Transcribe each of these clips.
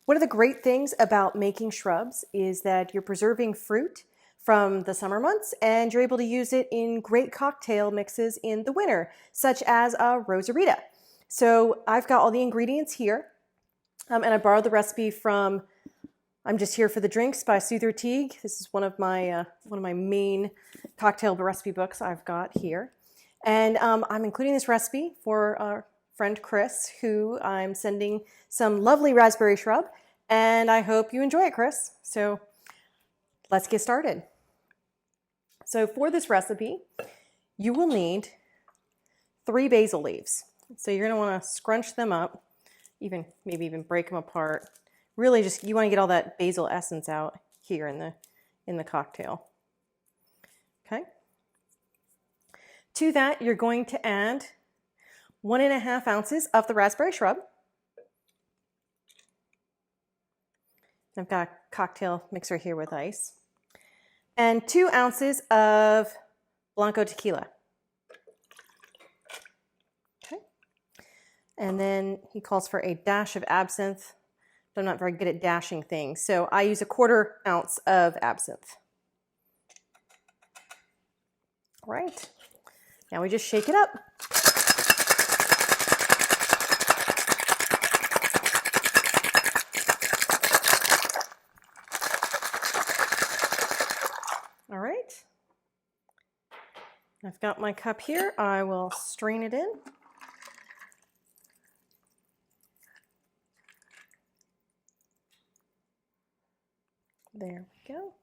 One of the great things about making shrubs is that you're preserving fruit from the summer months and you're able to use it in great cocktail mixes in the winter, such as a Rosarita. So I've got all the ingredients here, and I borrowed the recipe from I'm Just Here for the Drinks by Soother Teague. This is one of my main cocktail recipe books I've got here. And I'm including this recipe for our friend Chris, who I'm sending some lovely raspberry shrub, and I hope you enjoy it, Chris. So let's get started. So for this recipe, you will need 3 basil leaves. So you're gonna wanna scrunch them up, maybe even break them apart. Really just, you wanna get all that basil essence out here in the cocktail. Okay. To that, you're going to add 1.5 ounces of the raspberry shrub. I've got a cocktail mixer here with ice. And 2 ounces of Blanco Tequila. Okay. And then he calls for a dash of absinthe. I'm not very good at dashing things, so I use 1/4 ounce of absinthe. All right. Now we just shake it up. All right. I've got my cup here. I will strain it in. There we go.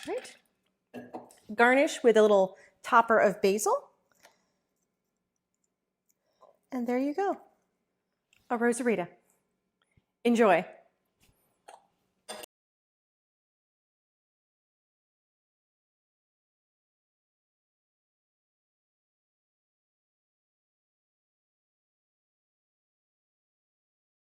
Right. Garnish with a little topper of basil. And there you go. A Rosarita. Enjoy.